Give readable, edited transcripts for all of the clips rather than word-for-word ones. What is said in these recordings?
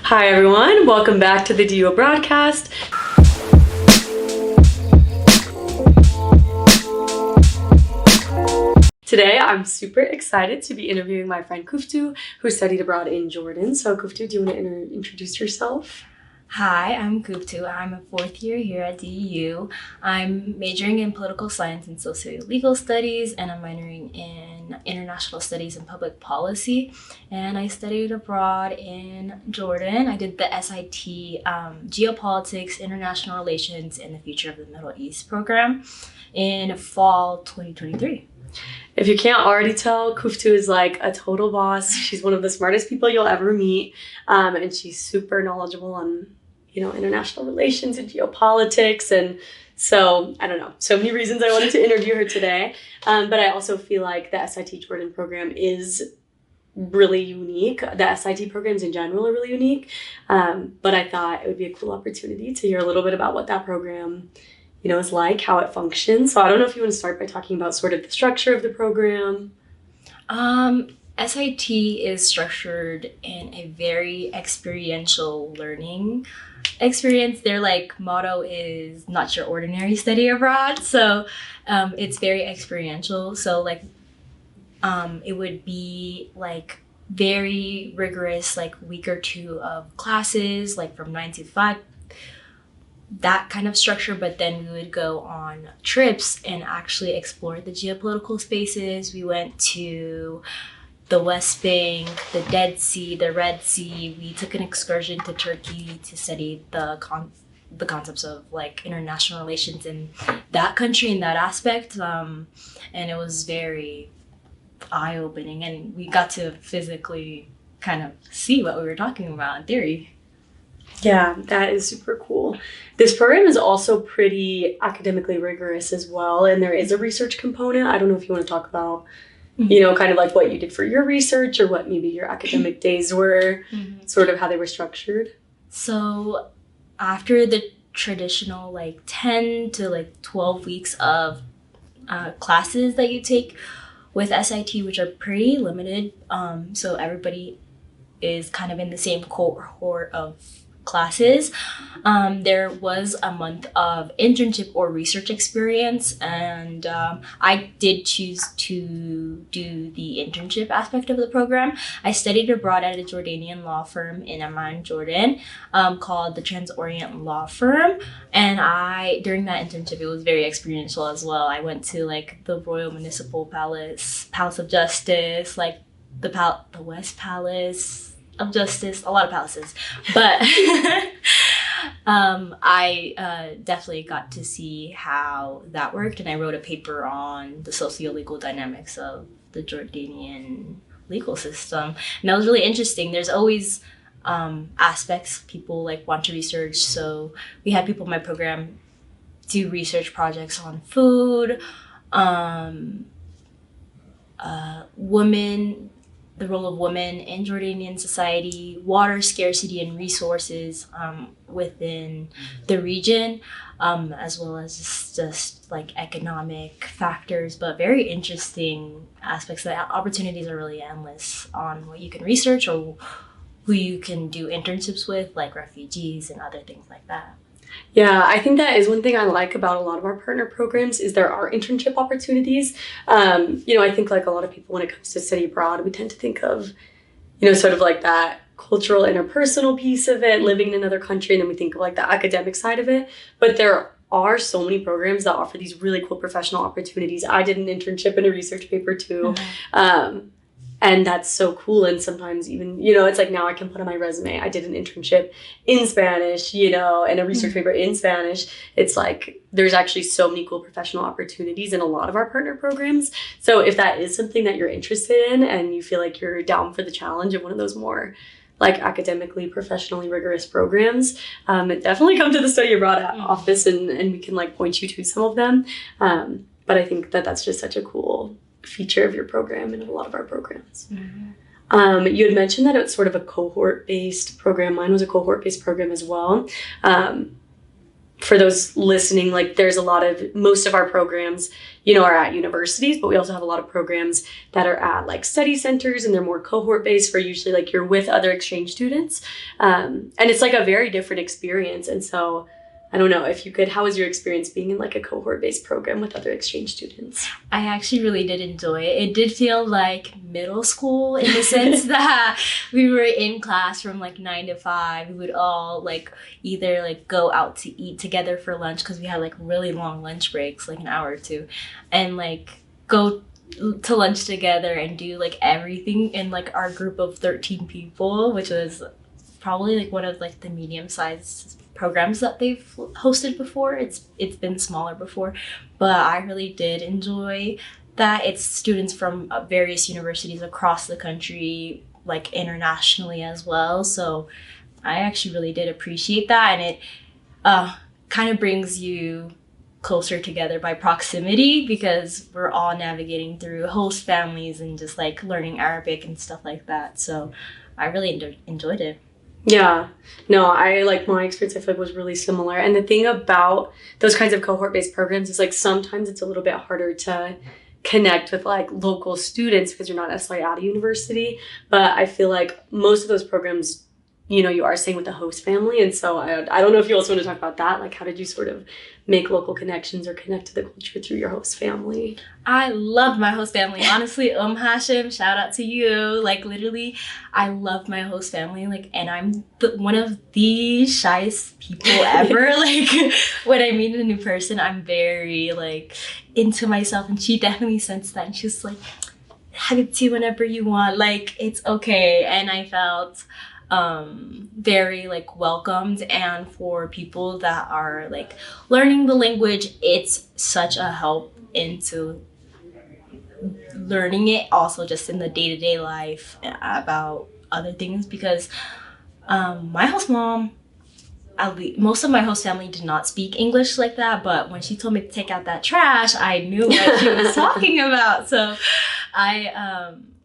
Hi everyone, welcome back to the AbroadCast. Today I'm super excited to be interviewing my friend Kuftu, who studied abroad in Jordan. So Kuftu, do you want to introduce yourself? Hi, I'm Kuftu. I'm a fourth year here at DU. I'm majoring in political science and socio-legal studies, and I'm minoring in international studies and public policy. And I studied abroad in Jordan. I did the SIT Geopolitics, International Relations, and the Future of the Middle East program in fall 2023. If you can't already tell, Kuftu is like a total boss. She's one of the smartest people you'll ever meet, and she's super knowledgeable on international relations and geopolitics. And so, I don't know, so many reasons I wanted to interview her today. But I also feel like the SIT Jordan program is really unique. The SIT programs in general are really unique. But I thought it would be a cool opportunity to hear a little bit about what that program, is like, how it functions. So I don't know if you want to start by talking about sort of the structure of the program. SIT is structured in a very experiential learning experience. Their motto is not your ordinary study abroad. So it's very experiential. So it would be very rigorous, week or two of classes, from 9 to 5, that kind of structure. But then we would go on trips and actually explore the geopolitical spaces. We went to the West Bank, the Dead Sea, the Red Sea. We took an excursion to Turkey to study the concepts of international relations in that country, in that aspect. And it was very eye-opening, and we got to physically kind of see what we were talking about in theory. Yeah, that is super cool. This program is also pretty academically rigorous as well, and there is a research component. I don't know if you want to talk about kind of what you did for your research, or what maybe your academic days were, sort of how they were structured. So after the traditional 10 to 12 weeks of classes that you take with SIT, which are pretty limited, so everybody is kind of in the same cohort of classes, there was a month of internship or research experience, and I did choose to do the internship aspect of the program. I studied abroad at a Jordanian law firm in Amman, Jordan, called the Trans-Orient Law Firm, and during that internship, it was very experiential as well. I went to the Royal Municipal Palace, Palace of Justice, the West Palace of Justice, a lot of palaces, but I definitely got to see how that worked, and I wrote a paper on the socio-legal dynamics of the Jordanian legal system, and that was really interesting. There's always aspects people want to research, so we had people in my program do research projects on food, women, the role of women in Jordanian society, water scarcity and resources within the region, as well as just economic factors, but very interesting aspects. The opportunities are really endless on what you can research or who you can do internships with, like refugees and other things like that. Yeah, I think that is one thing I like about a lot of our partner programs is there are internship opportunities. I think a lot of people when it comes to study abroad, we tend to think of, sort of that cultural interpersonal piece of it, living in another country, and then we think of the academic side of it. But there are so many programs that offer these really cool professional opportunities. I did an internship in a research paper too. And that's so cool. And sometimes even, it's now I can put on my resume, I did an internship in Spanish, and a research paper in Spanish. It's there's actually so many cool professional opportunities in a lot of our partner programs. So if that is something that you're interested in and you feel like you're down for the challenge of one of those more academically, professionally rigorous programs, definitely come to the Study Abroad office and we can point you to some of them. But I think that that's just such a cool feature of your program and of a lot of our programs. You had mentioned that it's sort of a cohort-based program. Mine was a cohort-based program as well. for those listening, like there's most of our programs, are at universities, but we also have a lot of programs that are at like study centers, and they're more cohort based, where usually like you're with other exchange students. And it's like a very different experience. And so I don't know if you could, how was your experience being in like a cohort based program with other exchange students? I actually really did enjoy it. It did feel like middle school in the sense that we were in class from like 9 to 5. We would all like either like go out to eat together for lunch, because we had like really long lunch breaks, like an hour or two, and like go to lunch together and do like everything in like our group of 13 people, which was probably like one of like the medium sized programs that they've hosted before. It's been smaller before, but I really did enjoy that. It's students from various universities across the country, like internationally as well. So I actually really did appreciate that, and it kind of brings you closer together by proximity, because we're all navigating through host families and just like learning Arabic and stuff like that. So I really enjoyed it. Yeah, no, I like my experience, I feel like was really similar. And the thing about those kinds of cohort-based programs is like sometimes it's a little bit harder to connect with like local students because you're not necessarily at a university. But I feel like most of those programs, you are staying with the host family. And so I don't know if you also want to talk about that. Like, how did you sort of make local connections or connect to the culture through your host family? I love my host family. Honestly, Hashim, shout out to you. Like, literally, I love my host family. Like, and I'm one of the shyest people ever. Like, when I meet a new person, I'm very, like, into myself. And she definitely sensed that. And she was like, Habibti, whenever you want. Like, it's okay. And I felt very like welcomed. And for people that are like learning the language, it's such a help into learning it also just in the day-to-day life about other things, because my host mom, at least most of my host family did not speak English like that, but when she told me to take out that trash, I knew what she was talking about. So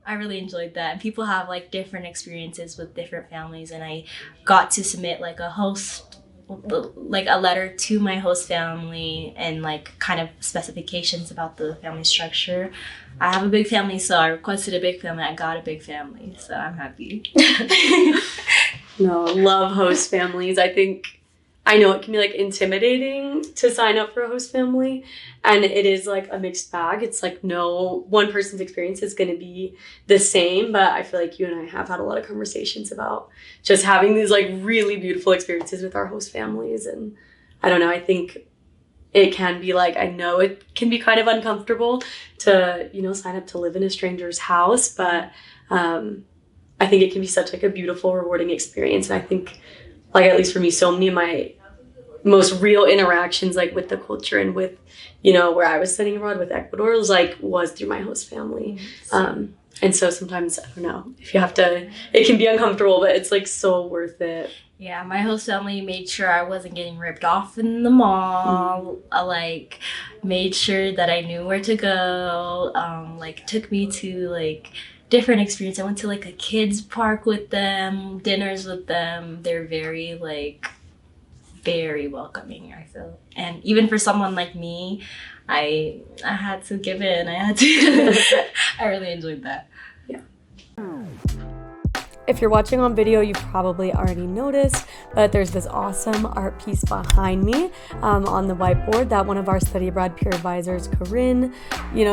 I really enjoyed that. And people have like different experiences with different families, and I got to submit like a letter to my host family and like kind of specifications about the family structure. I have a big family, so I requested a big family. I got a big family, so I'm happy. No, love host families. I know it can be like intimidating to sign up for a host family, and it is like a mixed bag. It's like no one person's experience is going to be the same, but I feel like you and I have had a lot of conversations about just having these like really beautiful experiences with our host families. And I don't know, I think it can be like, I know it can be kind of uncomfortable to, sign up to live in a stranger's house, but I think it can be such like a beautiful, rewarding experience. And I think, like, at least for me, so many of my most real interactions like with the culture and with, where I was studying abroad with Ecuador was through my host family. And so sometimes, I don't know, if you have to, it can be uncomfortable, but it's like so worth it. Yeah, my host family made sure I wasn't getting ripped off in the mall. I made sure that I knew where to go. Took me to different experience. I went to like a kids park with them, dinners with them. They're very very welcoming, I feel. And even for someone like me, I had to give in. I really enjoyed that. Yeah. If you're watching on video, you probably already noticed, but there's this awesome art piece behind me on the whiteboard that one of our study abroad peer advisors, Corinne,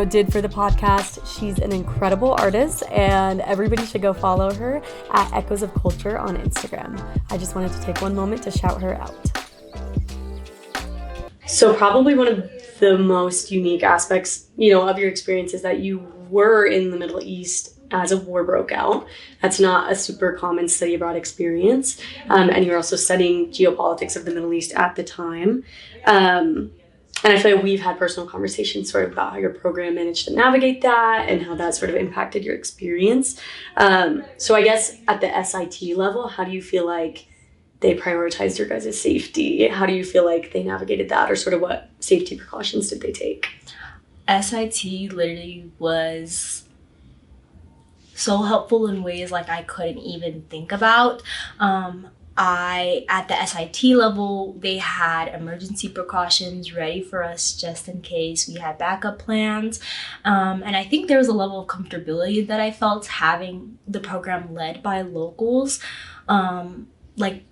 did for the podcast. She's an incredible artist, and everybody should go follow her at Echoes of Culture on Instagram. I just wanted to take one moment to shout her out. So probably one of the most unique aspects, of your experience is that you were in the Middle East as a war broke out. That's not a super common study abroad experience. And you're also studying geopolitics of the Middle East at the time. And I feel like we've had personal conversations sort of about how your program managed to navigate that and how that sort of impacted your experience. So I guess at the SIT level, how do you feel like they prioritized your guys' safety? How do you feel like they navigated that, or sort of what safety precautions did they take? SIT literally was so helpful in ways I couldn't even think about. at the SIT level, they had emergency precautions ready for us just in case. We had backup plans. And I think there was a level of comfortability that I felt having the program led by locals, like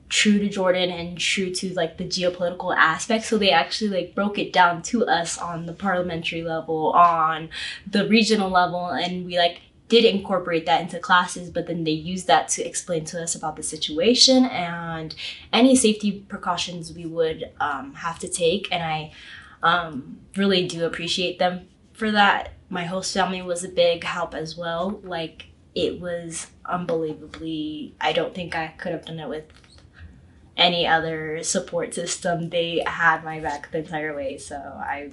true to Jordan and true to like the geopolitical aspect. So they actually like broke it down to us on the parliamentary level, on the regional level, and we like did incorporate that into classes, but then they used that to explain to us about the situation and any safety precautions we would have to take. And I really do appreciate them for that. My host family was a big help as well. Like, it was unbelievably, I don't think I could have done it with any other support system. They had my back the entire way, so I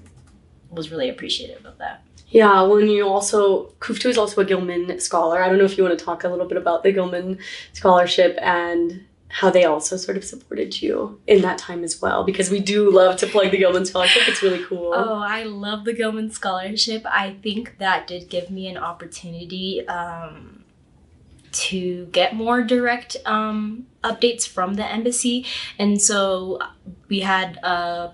was really appreciative of that. Yeah, when you also, Kuftu is also a Gilman scholar. I don't know if you want to talk a little bit about the Gilman scholarship and how they also sort of supported you in that time as well, because we do love to plug the Gilman scholarship. It's really cool. Oh, I love the Gilman scholarship. I think that did give me an opportunity to get more direct updates from the embassy. And so we had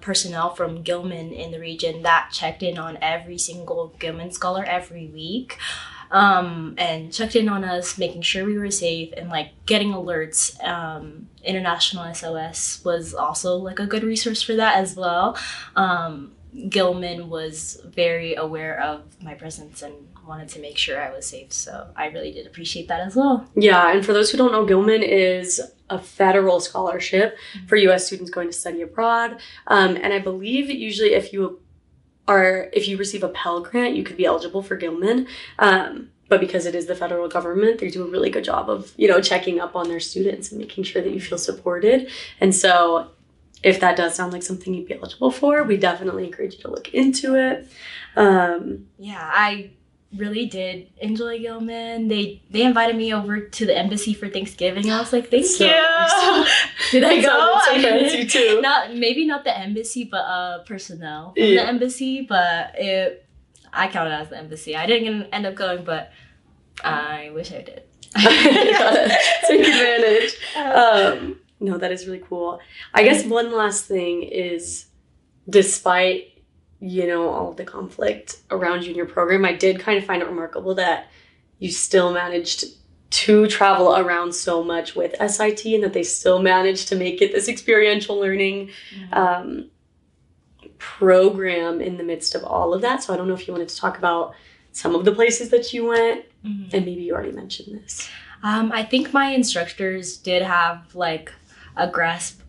personnel from Gilman in the region that checked in on every single Gilman scholar every week, and checked in on us, making sure we were safe and like getting alerts. International SOS was also like a good resource for that as well. Gilman was very aware of my presence and wanted to make sure I was safe. So I really did appreciate that as well. Yeah, and for those who don't know, Gilman is a federal scholarship for U.S. students going to study abroad. And I believe usually if you receive a Pell Grant, you could be eligible for Gilman. But because it is the federal government, they do a really good job of, checking up on their students and making sure that you feel supported. And so if that does sound like something you'd be eligible for, we definitely encourage you to look into it. Yeah, I really did enjoy Gilman. They invited me over to the embassy for Thanksgiving. I was like, thank you. Nice. Did I go? So fancy too. Maybe not the embassy, but personnel from the embassy. But I counted as the embassy. I didn't end up going, but I wish I did. Take advantage. No, that is really cool. I guess one last thing is, despite all of the conflict around you in your program, I did kind of find it remarkable that you still managed to travel around so much with SIT, and that they still managed to make it this experiential learning program in the midst of all of that. So I don't know if you wanted to talk about some of the places that you went, and maybe you already mentioned this. I think my instructors did have like a grasp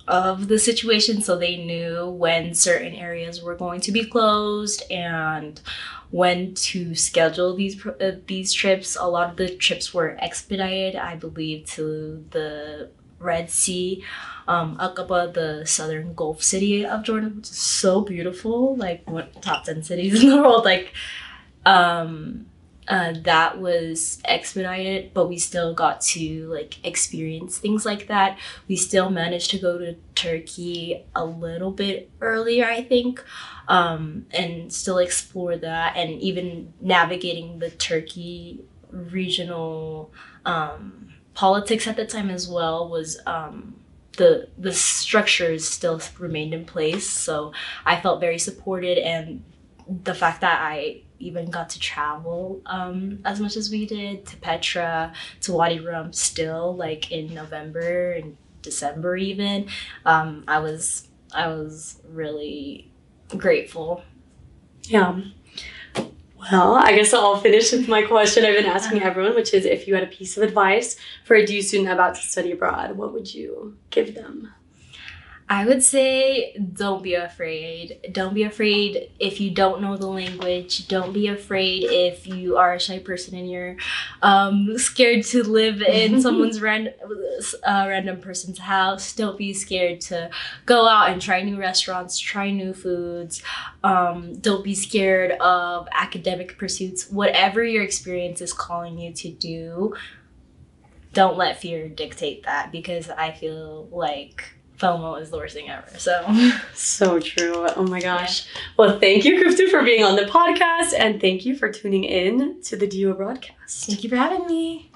of the situation, so they knew when certain areas were going to be closed and when to schedule these trips. A lot of the trips were expedited, I believe, to the Red Sea, Aqaba, the southern Gulf city of Jordan, which is so beautiful, like what top 10 cities in the world, like that was expedited, but we still got to like experience things like that. We still managed to go to Turkey a little bit earlier, I think, and still explore that, and even navigating the Turkey regional politics at the time as well was the structures still remained in place. So I felt very supported, and the fact that I even got to travel as much as we did to Petra, to Wadi Rum still, like in November and December even, I was really grateful. Yeah. Well, I guess I'll finish with my question I've been asking everyone, which is, if you had a piece of advice for a DU student about to study abroad, what would you give them? I would say, don't be afraid. Don't be afraid if you don't know the language. Don't be afraid if you are a shy person and you're scared to live in someone's random person's house. Don't be scared to go out and try new restaurants, try new foods. Don't be scared of academic pursuits. Whatever your experience is calling you to do, don't let fear dictate that, because I feel like FOMO is the worst thing ever. So true. Oh my gosh. Yeah. Well, thank you, Kuftu, for being on the podcast, and thank you for tuning in to the DU AbroadCast. Thank you for having me.